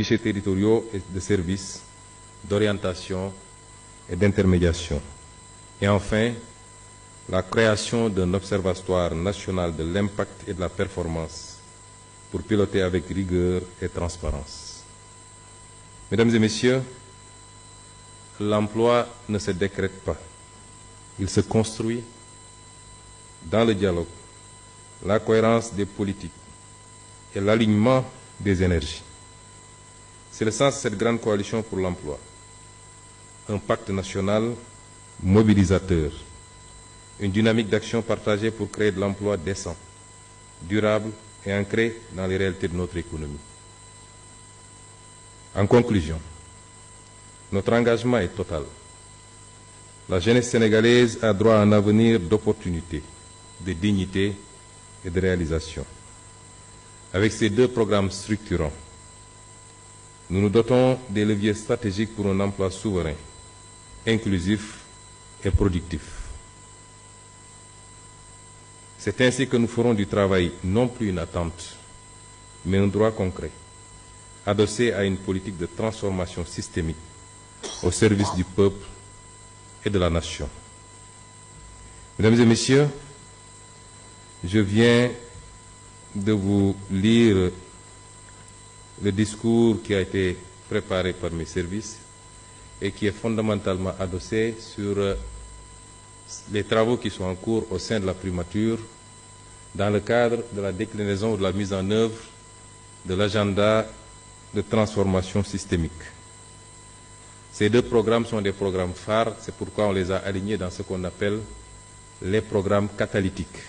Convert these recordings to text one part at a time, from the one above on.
guichets territoriaux et de services, d'orientation et d'intermédiation. Et enfin, la création d'un observatoire national de l'impact et de la performance pour piloter avec rigueur et transparence. Mesdames et messieurs, l'emploi ne se décrète pas. Il se construit dans le dialogue, la cohérence des politiques et l'alignement des énergies. C'est le sens de cette grande coalition pour l'emploi. Un pacte national mobilisateur, une dynamique d'action partagée pour créer de l'emploi décent, durable et ancré dans les réalités de notre économie. En conclusion, notre engagement est total. La jeunesse sénégalaise a droit à un avenir d'opportunités, de dignité et de réalisation. Avec ces deux programmes structurants, nous nous dotons des leviers stratégiques pour un emploi souverain, inclusif et productif. C'est ainsi que nous ferons du travail non plus une attente, mais un droit concret, adossé à une politique de transformation systémique au service du peuple et de la nation. Mesdames et messieurs, je viens de vous lire le discours qui a été préparé par mes services et qui est fondamentalement adossé sur les travaux qui sont en cours au sein de la primature dans le cadre de la déclinaison ou de la mise en œuvre de l'agenda de transformation systémique. Ces deux programmes sont des programmes phares, c'est pourquoi on les a alignés dans ce qu'on appelle les programmes catalytiques,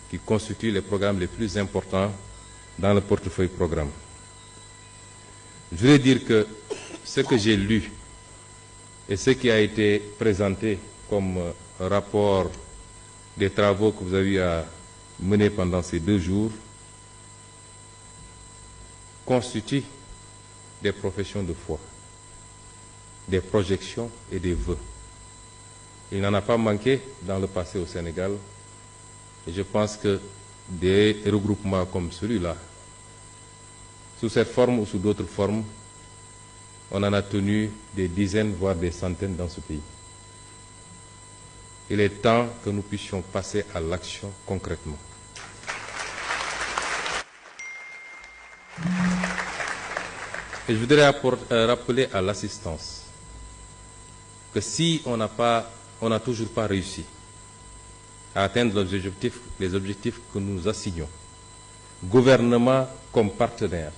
qui constituent les programmes les plus importants dans le portefeuille programme. Je voulais dire que ce que j'ai lu et ce qui a été présenté comme rapport des travaux que vous avez eu à mener pendant ces 2 jours constituent des professions de foi, des projections et des vœux. Il n'en a pas manqué dans le passé au Sénégal et je pense que des regroupements comme celui-là, sous cette forme ou sous d'autres formes, on en a tenu des dizaines, voire des centaines dans ce pays. Il est temps que nous puissions passer à l'action concrètement. Et je voudrais rappeler à l'assistance que si on n'a toujours pas réussi à atteindre les objectifs que nous nous assignons, gouvernement comme partenaire,